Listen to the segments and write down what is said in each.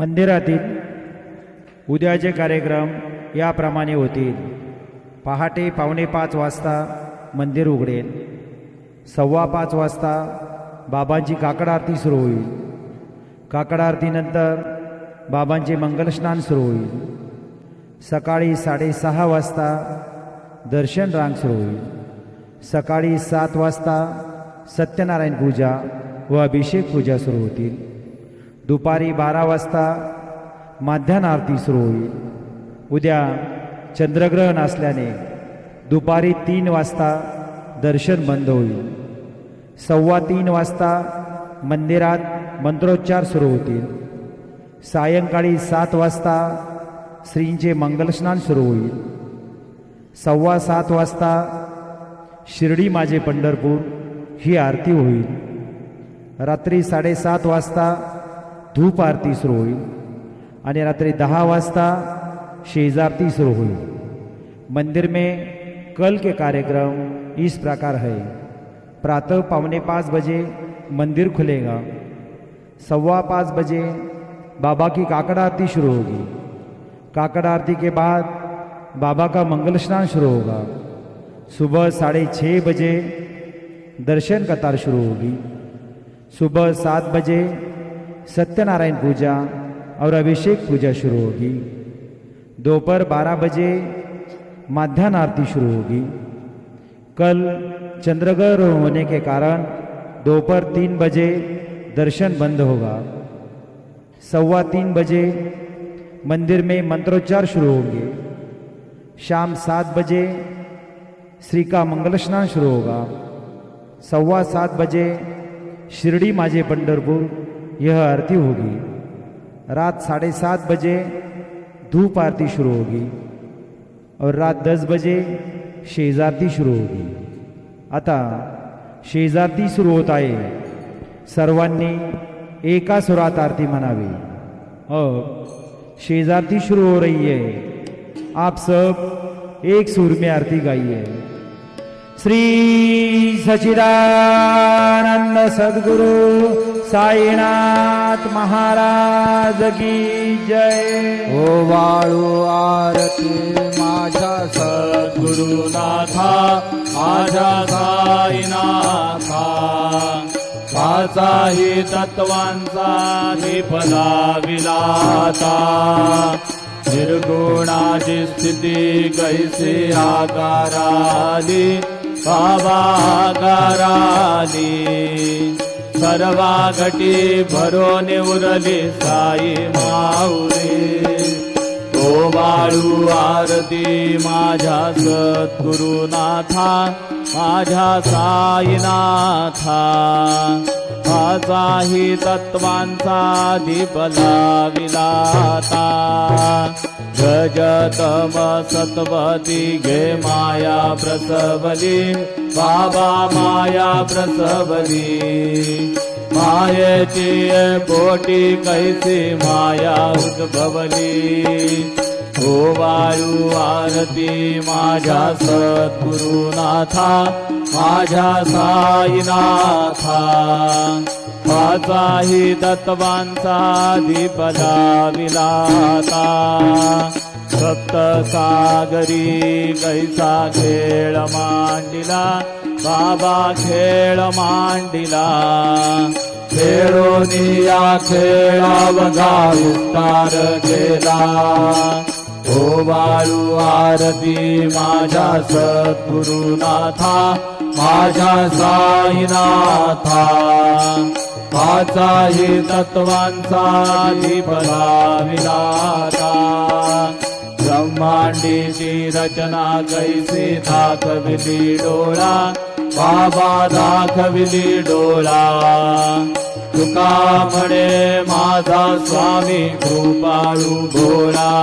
मंदिरातील उद्याचे कार्यक्रम याप्रमाणे होतील. पहाटे 4:45 वाजता मंदिर उघडेल. 5:15 वाजता बाबांची काकड आरती सुरू होईल. काकड आरतीनंतर बाबांचे मंगलस्नान सुरू होईल. सकाळी 6:30 वाजता दर्शन रांग सुरू होईल. सकाळी 7 वाजता सत्यनारायण पूजा व अभिषेक पूजा सुरू होतील. दुपारी 12 वाजता माध्यान्ह आरती सुरू होईल. उद्या चंद्रग्रहण असल्याने दुपारी 3 वाजता दर्शन बंद होईल. 3:15 वाजता मंदिरात मंत्रोच्चार सुरू होतील. सायंकाळी 7 वाजता श्रींचे मंगलस्नान सुरू होईल. 7:15 वाजता शिर्डी माझे पंढरपूर ही आरती होईल. रात्री 7:30 वाजता धूप आरती सुरू होईल आणि रात्रि 10 वाजता शेजारती शुरू हुई. मंदिर में कल के कार्यक्रम इस प्रकार है. प्रातः 4:45 बजे मंदिर खुलेगा. 5:15 बजे बाबा की काकड़ आरती शुरू होगी. काकड़ आरती के बाद बाबा का मंगल स्नान शुरू होगा. सुबह 6:30 बजे दर्शन कतार शुरू होगी. सुबह 7 बजे सत्यनारायण पूजा और अभिषेक पूजा शुरू होगी. दोपहर 12 बजे माध्यान्ह आरती शुरू होगी. कल चंद्रग्रहण होने के कारण दोपहर 3 बजे दर्शन बंद होगा. 3:15 बजे मंदिर में मंत्रोच्चार शुरू होंगे. शाम 7 बजे श्री का मंगल स्नान शुरू होगा. 7:15 बजे शिरडी माझे पंढरपुर यह आरती होगी. रात 7:30 बजे धूप आरती शुरू होगी और रात 10 बजे शेजारती शुरू होगी. आता शेजारती सुरू होत आहे. सर्वांनी एका सुरात आरती म्हणावी. अब शेजारती शुरू हो रही है. आप सब एक सुर में आरती गाइए. श्री सच्चिदानंद सद्गुरु साईनाथ महाराज की जय. ओ वाळू आरती माझ्या सद्गुरुनाथा, माझ्या साईनाथा. पाचाही तत्वांचा निपला विलाता. निर्गुणाची स्थिती कैसी आकाराली, बाबा आकाराली. सर्वा घटी भरून उरली साई माऊली. ओ वाळू आरती माझ्या सद्गुरुनाथा, माझ्या साईनाथा. पाचाही तत्वांचा दीपला विलाता. गजतम सत्वती घे माया प्रसवली, बाबा माया प्रसवली. मायेची पोटी कैसी माया उद्भवली. ओ वाळू आरती माझ्या सद्गुरुनाथा, माझ्या साईनाथा. पाचाही तत्वांचा दीपला विलाता. सप्त सागरी कैसा खेळ मांडिला, बाबा खेळ मांडिला. खेळून या खेळावगा विस्तार केला. ओ वाळू आरती माझ्या सद्गुरुनाथा, माझ्या साईनाथा. पाचाही तत्वांचा दीपला विलाता. ब्रह्मांडीची रचना कैसी दाखविली डोळा, बाबा दाखविली डोळा. तुका म्हणे माझा स्वामी कृपाळू भोळा.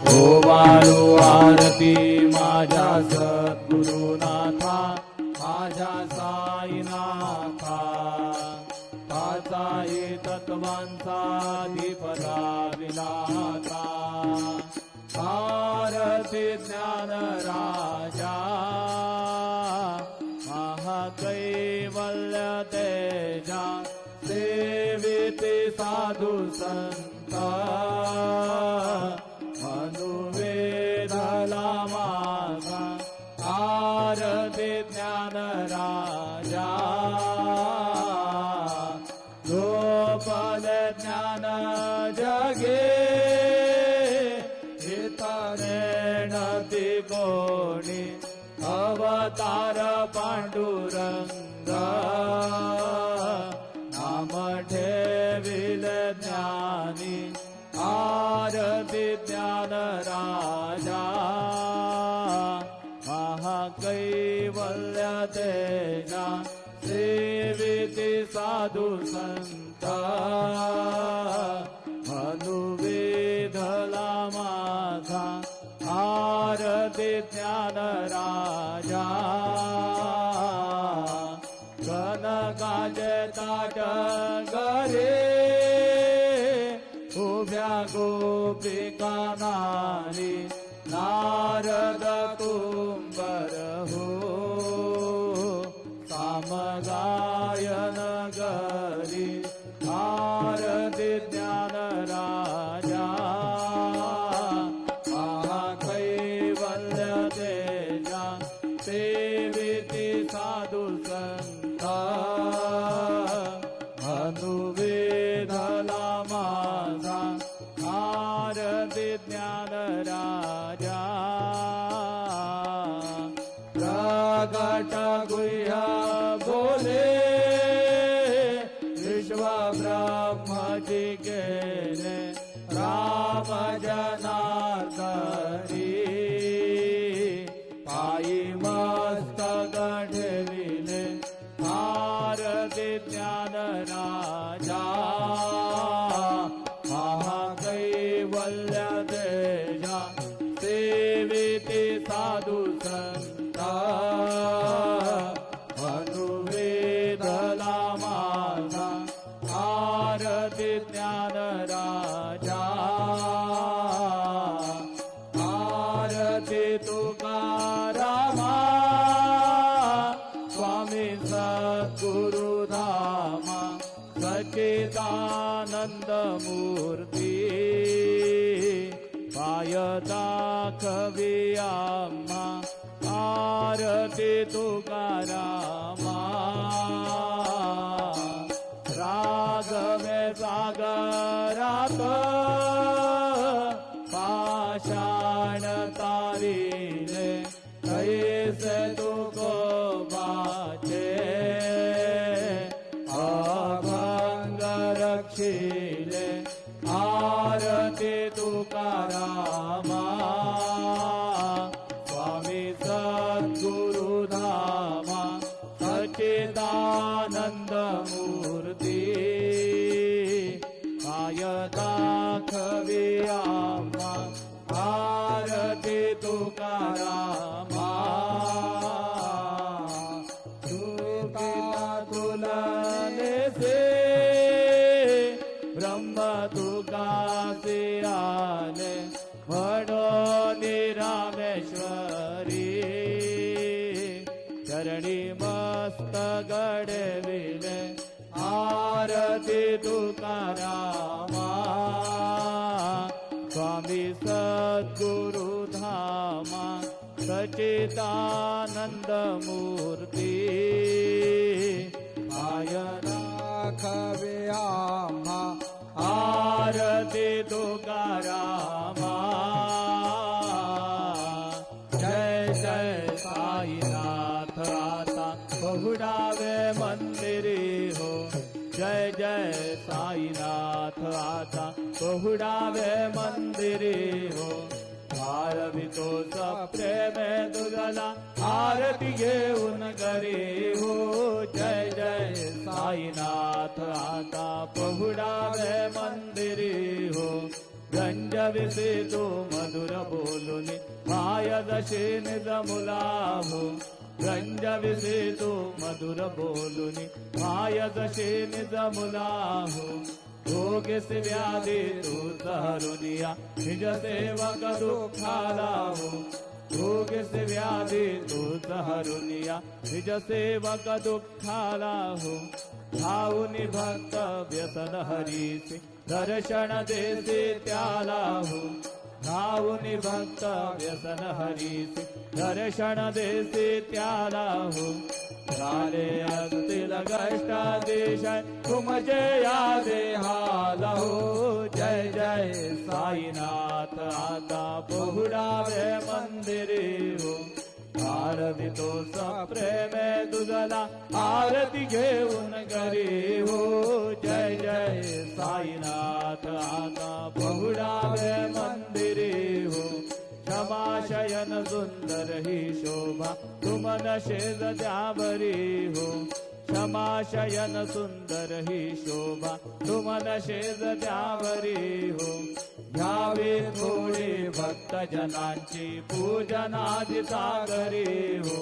ओ वाळू आरती माझ्या सद्गुरुनाथा, माझ्या साईनाथा. पाचाही तत्वांचा दीपला विलाता. आरती ज्ञान राजा, महाकैवल्य तेजा. सेविते साधु संत, अवतार पांडुरंग नाम ठेविल ज्ञानी आरती ज्ञान राजा महाकैवल्य तेजा सेविती साधू संत मनुवेधला माझा आरती ज्ञान राजा कनकाचे ताट गरे उभ्या गोपिका नारी नारद कुंभर हो सामगायन गरी आरती ज्ञान राजा महाकैवल्य तेजा सेविती साधू संत अनुवेधला माझा आरती ज्ञान राजा प्रगट गुह्य बोले विश्व ब्रह्मजी केले राम जनार्दनी पायी मस्तक ठेविले आरती ज्ञान राजा महाकैवल्य तेजा सेविती साधू संत अनुवेधला माझा आरती ज्ञान राजा आरती तुकारामा स्वामी सद्गुरु धामा सच्चिदानंद मूर्ती पायता कवी आम्हा आरती तुकारामा रागवे सागरात पाषाण तारिले कैसे तुकोबाचे अभंग रक्षिले आरती तुकारामा स्वामी सद्गुरु धामा सच्चिदानंद मूर्ती कायदा खवी आम्हा आरती तुकारामा तुका तुलने से ब्रह्म तुकासे आले म्हणून रामेश्वरी चरणी मस्त गडविले आरती तुकारामा स्वामी सद्गुरु धामा सच्चिदानंद मूर्ती आयना खवे आम्हा आरती तुकारामा जय जय साईनाथ आता बहुडावे मंदिरी हो जय जय साईनाथ आता बहुडावे मंदिरी हो भारवितो सप्रेमे दुर्गला आरती घेऊन करे हो जय जय साईनाथ आता पहुडावे मंदिरी हो गंज विसे तो मधुर बोलुनी माय दशे निज मुला हो गंज विसे तो मधुर बोलुनी माय दशे निज मुला हो भोगेस व्याधी तू सहरुनिया निज सेवक दुःखाला हो भोगेस व्याधी तू सहरुनिया निज सेवक दुःखाला हो भाऊनी भक्त व्यसन हरीसी दर्शन देसी त्याला हो भाऊनी भक्त व्यसन हरीसी दर्शन देसी त्याला हो झाले असतील कष्टादेश तुमचे या देहाला हो जय जय साईनाथ आता पहुडावे मंदिरे हो आरवितो सप्रेमे तुझला आरती घेऊन घरी हो जय जय साईनाथ आता पहुडावे मंदिरी हो क्षमाशयन सुंदर ही शोभा तुमन शेज द्यावरी हो क्षमाशयन सुंदर ही शोभा तुमन शेज द्यावरी हो घ्यावे थोडे भक्तजनांची पूजनादि सागरी हो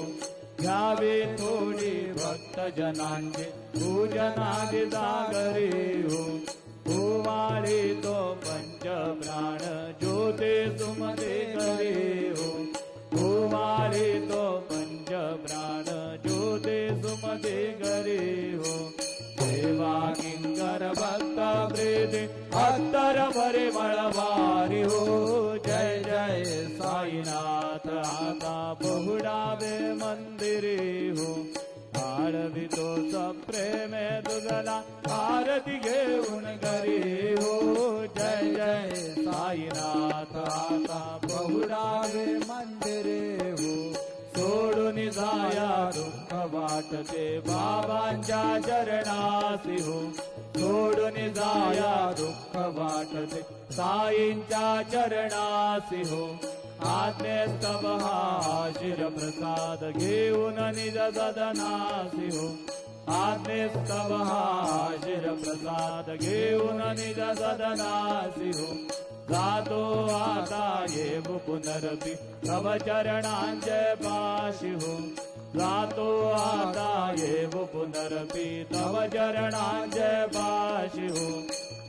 घ्यावे थोडी भक्तजनांची पूजनादि सागरी हो ओवाळी तो पंचप्राण ज्योते सुमते करे हो ओवाळी तो पंचप्राण ज्योते सुमते करे हो देवा किंकर भक्त प्रीती अत्तर भरे मळवारी हो जय जय साईनाथ आता पहुडावे मंदिरी हो आळवितो सप्रेमे तुझला आरती घेऊन घरी हो जय जय साईनाथ आता पहुडावे मंदिरे हो सोडून जाया दुःख वाटते बाबांच्या चरणासी हो सोडून जाया दुःख वाटते साईंच्या चरणासी हो आज्ञेस्तव हा शिरप्रसाद घेऊन निज सदनासी हो आज्ञेस्तव हा शिरप्रसाद घेऊन निज सदनासी हो जातो आता येव पुनरपी तव चरणांचे पाशी हो जातो आता येव पुनरपी तव चरणांचे पाशी हो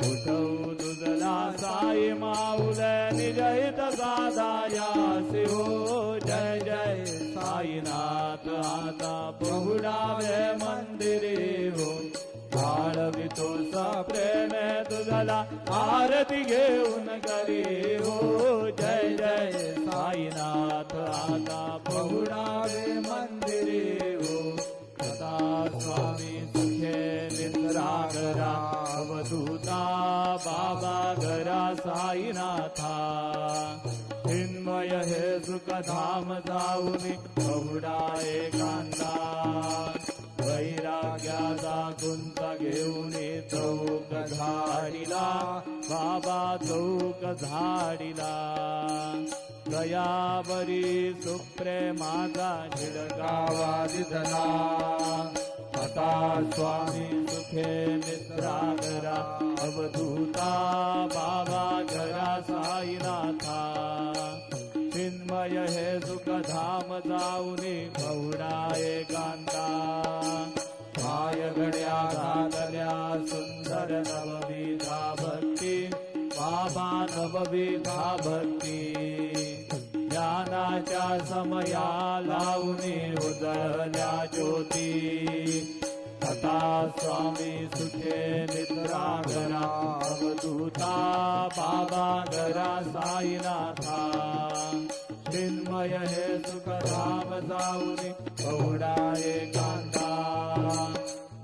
उठवू तुझला साई माऊल निजहित साधायासी हो जय जय साईनाथ आता पहुडावे मंदिरे हो आळवितो सप्रेमे तुझला आरती घेऊन घरी हो जय जय साईनाथ आता पहुडावे मंदिरे हो कथा स्वामी सुखे निद्रागरा अवधूता बाबा गरा साईनाथा चिन्मय हे सुखधाम जाऊनी पहुडा एकांता वैराग्याचा गुंत घेऊन चौक झाडिला बाबा चौक झाडिला दयावरी सुप्रेमाचा शिडकावा दिसला आता स्वामी सुखे मित्रागरा अवधूता बाबा गरा साईनाथा चिन्मय हे सुखधाम जाऊनी पहुडा एकांता पाय घड्या घातल्या सुंदर नवविधा भक्ती बाबा नवविधा भक्ती ज्ञानाच्या समया लावणी उजळल्या ज्योती आता स्वामी सुखे निद्रागरा अवधूता बाबा गरा साईनाथा चिन्मय हे सुखधाम जाऊनी पहुडा एकांता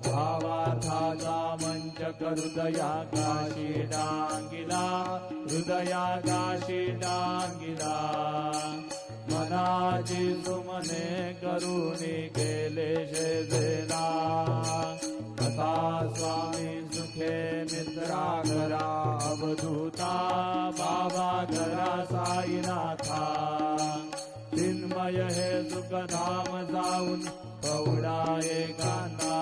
भावार्थाचा मंचक हृदयाकाशी डांगिला हृदयाकाशी डांगिला मनाची सुमने करुणी केले शेजेला कथा स्वामी सुखे निद्रागरा अवधूता बाबा गरा साईनाथा चिन्मय हे सुखधाम जाऊन पहुडा एकांता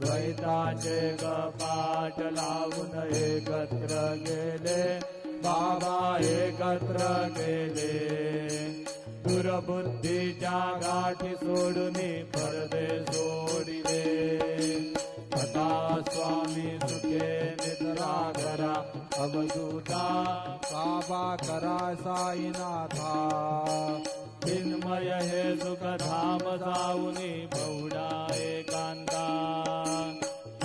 द्वैताचे कपाट लावून एकत्र गेले बाबा एकत्र गेले दुर्बुद्धीच्या गाठी सोडून पडदे सोडिले कथा स्वामी सुखे निद्रागरा अवधूता बाबा करा साईनाथा चिन्मय हे सुखधाम जाऊनी पहुडा एकांता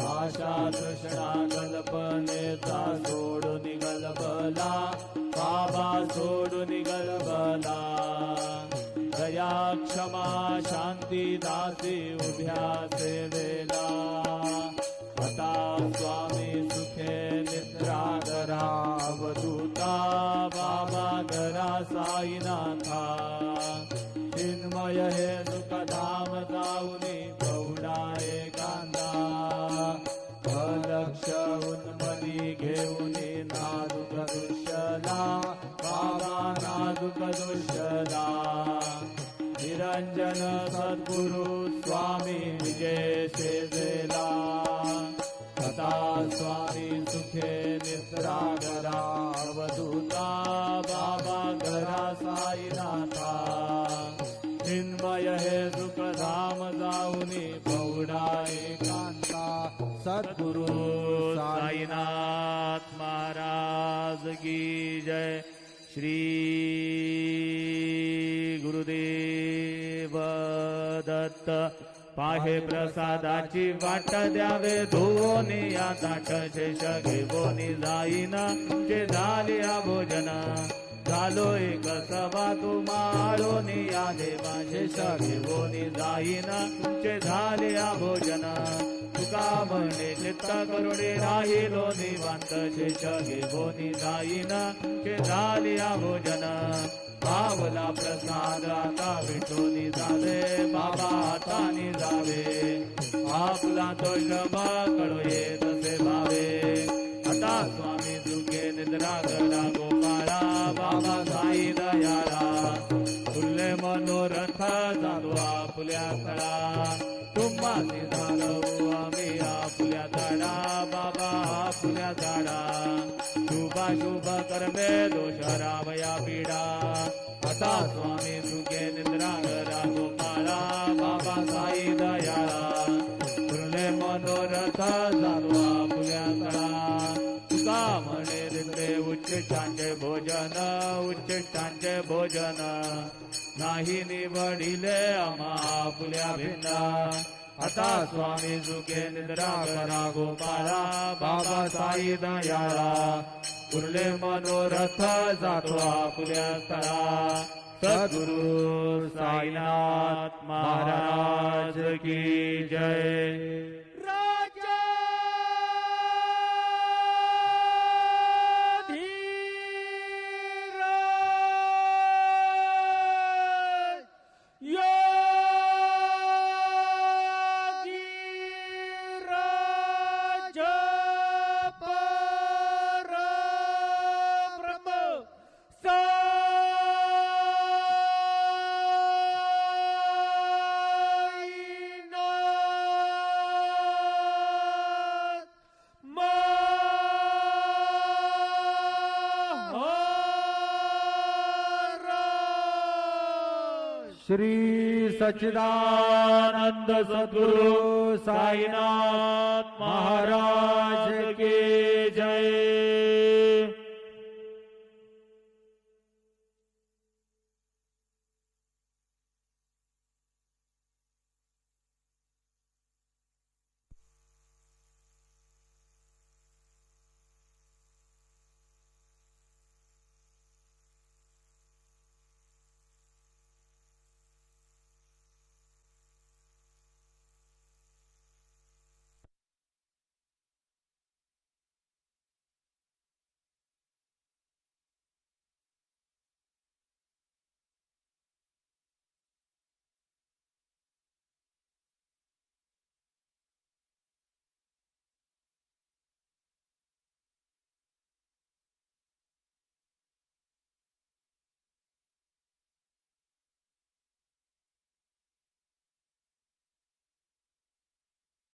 आशा तृष्णा कल्पनेचा सोडून गलबला बाबा सोडून गलबला दया क्षमा शांती दासी उभ्या सेवेला तथा स्वामी सुखे निद्रा करा अवधूता बाबा घरा साईनाथा चिन्मय हे सुखधाम जाऊनी प्रौढा एकांता अलक्ष उन्मनी घेऊनी नाजुक दृश्यला बाबा नाजुक दृश्यला निरंजन सद्गुरु स्वामी विजय शेजेला तथा स्वामी सुखे निद्रा घरा अवधूता बाबा घरा साईनाथा चिन्मय हे सुखधाम जाऊनी प्रौढा एकांता सद्गुरु साईनाथ महाराज की जय. श्री गुरुदेव दत्त. पाहे प्रसादाची वाट द्यावे धुवोनी या ताट शेष घेवोनी जाईन जे झाले भोजन झालो एक सभा तुम्हारोनी या देवा शेष घेवोनी जाईन जे झाले भोजन तुका म्हणे चित्त करुणे राहिलो निवांत शेष घेवोनी जाईन जे झाले भोजन पावला प्रसाद आता विठोनी जावे बाबा हातानी जावे आपला तो क्षमा कळो ये तसे भावे आता स्वामी सुखे निद्रा करा गोपाळा बाबा साई दयाळा फुले मनोरथ झालो आपल्या तळा तुम्हा झालो आम्ही आपल्या झाडा बाबा आपल्या झाडा शुभ कर्मे दोष रामया पीडा आता स्वामी सुखे निद्रा करा गोपाळा बाबा साई दयाळा फुले मनोरथ झालो आपल्या तळा तुका म्हणे दिले उच्चिष्टांचे भोजन उच्चिष्टांचे भोजन नाही निवडिले आम्हा आपल्या भिन्ना आता स्वामी सुखे निद्रा करा गोपाळा बाबा साई दयाळा फुले मनोरथ जातो आपल्या स्थळा सद्गुरु साईनाथ महाराज की जय. श्री सच्चिदानंद सद्गुरु साईनाथ महाराज की जय.